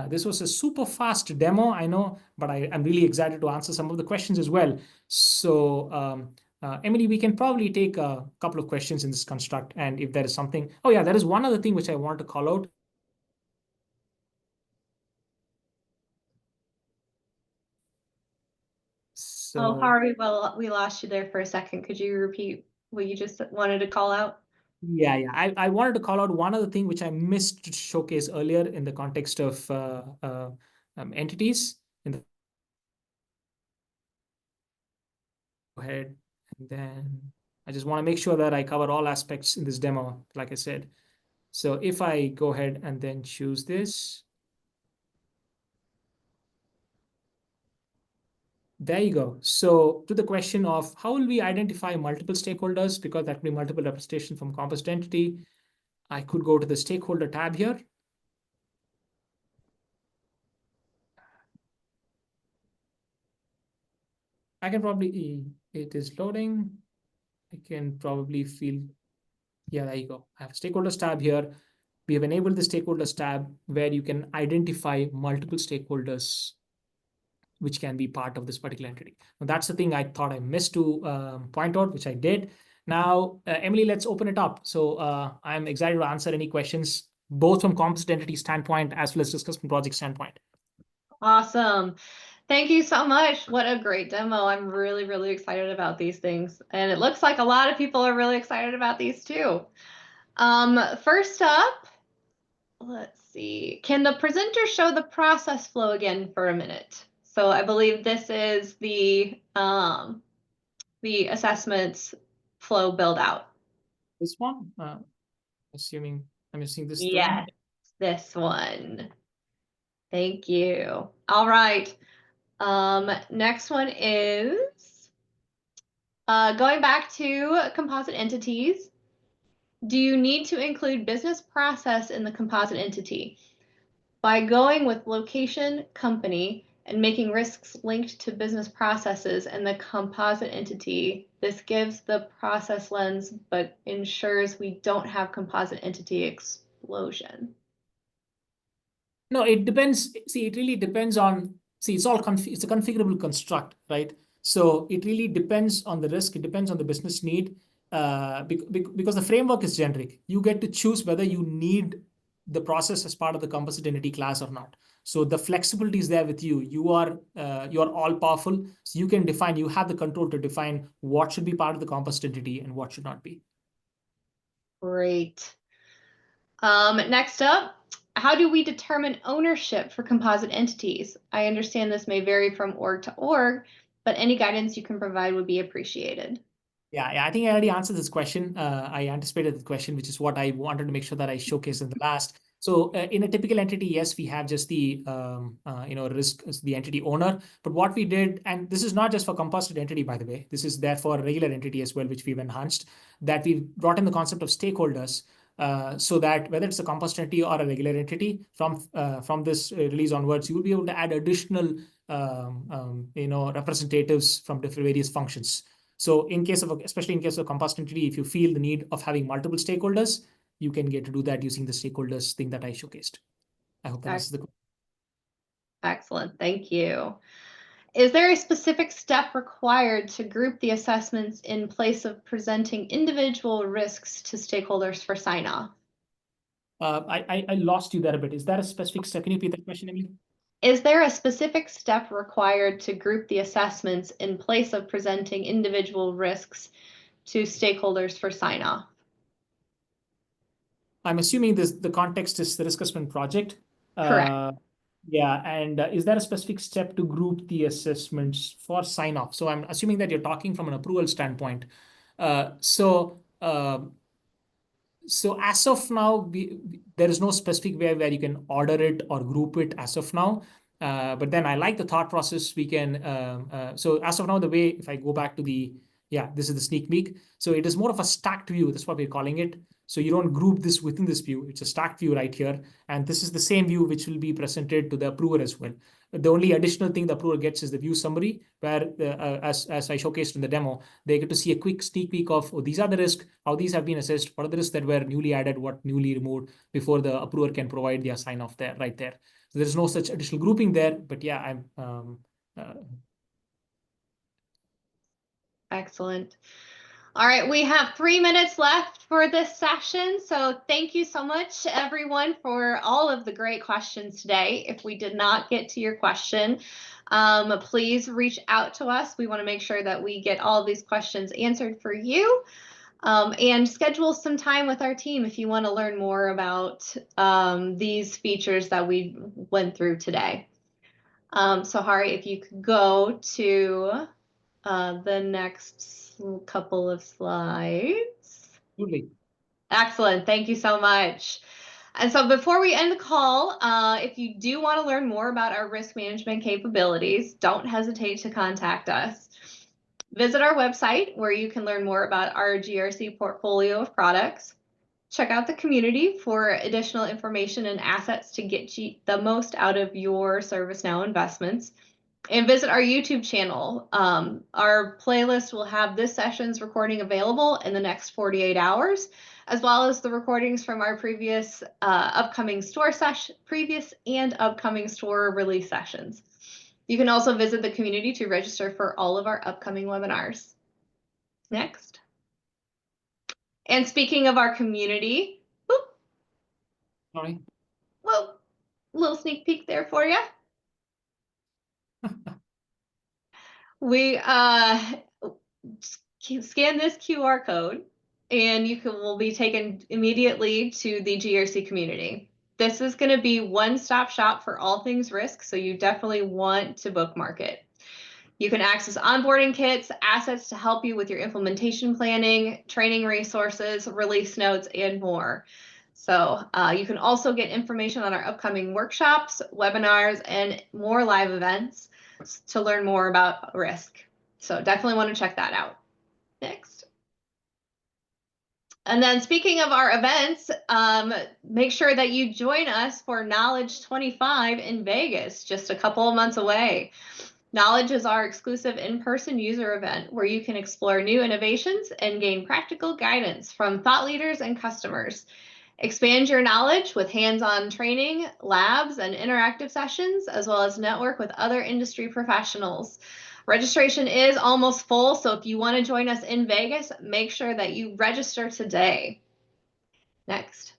This was a super fast demo, I know, but I'm really excited to answer some of the questions as well. So Emily, we can probably take a couple of questions in this construct. And if there is something, oh yeah, there is one other thing which I want to call out. Oh, So Harvey, well, we lost you there for a second. Could you repeat what you just wanted to call out? yeah, I wanted to call out one other thing which I missed to showcase earlier in the context of entities. Go ahead, and then I just want to make sure that I cover all aspects in this demo, like I said. So if I go ahead and then choose this, there you go. So to the question of how will we identify multiple stakeholders, because that will be multiple representation from composite entity, I could go to the stakeholder tab here. I can probably, it is loading. I can probably feel, yeah, there you go. I have a stakeholders tab here. We have enabled the stakeholders tab where you can identify multiple stakeholders which can be part of this particular entity. Now, that's the thing I thought I missed to point out, which I did. Now, Emily, let's open it up. So I'm excited to answer any questions, both from composite entity standpoint as well as discuss from project standpoint. Awesome. Thank you so much. What a great demo. I'm really, really excited about these things. And it looks like a lot of people are really excited about these too. First up, let's see. Can the presenter show the process flow again for a minute? So I believe this is the assessments flow build out. This one, assuming I'm seeing this the Yes, one. this one. Thank you. All right. Next one is going back to composite entities. Do you need to include business process in the composite entity? By going with location, company, and making risks linked to business processes in the composite entity, this gives the process lens, but ensures we don't have composite entity explosion. No, it depends. See, it really depends on, see, it's it's a configurable construct, right? So it really depends on the risk. It depends on the business need, because the framework is generic. You get to choose whether you need the process as part of the composite entity class or not. So the flexibility is there with you. You are all powerful. So you can define, you have the control to define what should be part of the composite entity and what should not be. Great. Next up, how do we determine ownership for composite entities? I understand this may vary from org to org, but any guidance you can provide would be appreciated. Yeah, I think I already answered this question. I anticipated the question, which is what I wanted to make sure that I showcase in the last. So in a typical entity, yes, we have just the risk as the entity owner. But what we did, and this is not just for composite entity, by the way, this is there for regular entity as well, which we've enhanced, that we brought in the concept of stakeholders. So that whether it's a composite entity or a regular entity, from this release onwards, you will be able to add additional representatives from different various functions. So in case of, especially in case of composite entity, if you feel the need of having multiple stakeholders, you can get to do that using the stakeholders thing that I showcased. I hope that answers the question. Excellent, thank you. Is there a specific step required to group the assessments in place of presenting individual risks to stakeholders for sign-off? I lost you there a bit. Is that a specific step? Can you repeat that question, Emily? Is there a specific step required to group the assessments in place of presenting individual risks to stakeholders for sign-off? I'm assuming the context is the risk assessment project. Correct. Yeah, and is there a specific step to group the assessments for sign-off? So I'm assuming that you're talking from an approval standpoint. So as of now, there is no specific way where you can order it or group it as of now. But then I like the thought process. We can, so as of now, the way, if I go back to this is the sneak peek. So it is more of a stacked view. That's what we're calling it. So you don't group this within this view. It's a stacked view right here. And this is the same view which will be presented to the approver as well. The only additional thing the approver gets is the view summary, where as I showcased in the demo, they get to see a quick sneak peek of, oh, these are the risks, how these have been assessed, what are the risks that were newly added, what newly removed, before the approver can provide their sign off there, right there. So there's no such additional grouping there, but yeah, I'm Excellent. All right, we have 3 minutes left for this session. So thank you so much, everyone, for all of the great questions today. If we did not get to your question, please reach out to us. We want to make sure that we get all of these questions answered for you. And schedule some time with our team if you want to learn more about these features that we went through today. So Hari, if you could go to the next couple of slides. Absolutely. Excellent. Thank you so much. And so before we end the call, if you do want to learn more about our risk management capabilities, don't hesitate to contact us. Visit our website where you can learn more about our GRC portfolio of products. Check out the community for additional information and assets to get you the most out of your ServiceNow investments. And visit our YouTube channel. Our playlist will have this session's recording available in the next 48 hours, as well as the recordings from our previous upcoming store release sessions. You can also visit the community to register for all of our upcoming webinars. Next. And speaking of our community, Sorry. well, little sneak peek there for you. We scan this QR code and will be taken immediately to the GRC community. This is going to be one-stop shop for all things risk, so you definitely want to bookmark it. You can access onboarding kits, assets to help you with your implementation planning, training resources, release notes, and more. So you can also get information on our upcoming workshops, webinars, and more live events to learn more about risk. So definitely want to check that out. Next. And then speaking of our events, make sure that you join us for Knowledge 25 in Vegas, just a couple of months away. Knowledge is our exclusive in-person user event where you can explore new innovations and gain practical guidance from thought leaders and customers. Expand your knowledge with hands-on training, labs, and interactive sessions, as well as network with other industry professionals. Registration is almost full, so if you want to join us in Vegas, make sure that you register today. Next.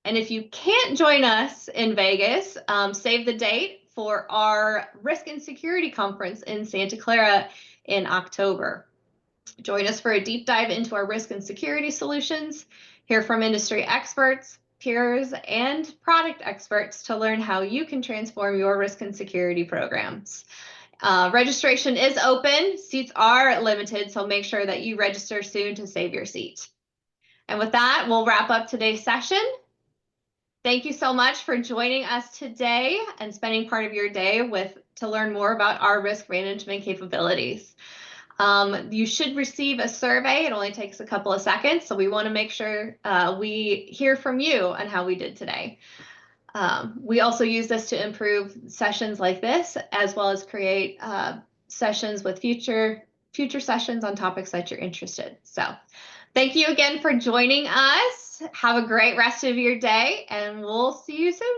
And if you can't join us in Vegas, save the date for our Risk and Security Conference in Santa Clara in October. Join us for a deep dive into our risk and security solutions, hear from industry experts, peers, and product experts to learn how you can transform your risk and security programs. Registration is open, seats are limited, so make sure that you register soon to save your seat. And with that, we'll wrap up today's session. Thank you so much for joining us today and spending part of your day to learn more about our risk management capabilities. You should receive a survey. It only takes a couple of seconds, so we want to make sure we hear from you on how we did today. We also use this to improve sessions like this, as well as create sessions with future sessions on topics that you're interested in. So thank you again for joining us. Have a great rest of your day, and we'll see you soon.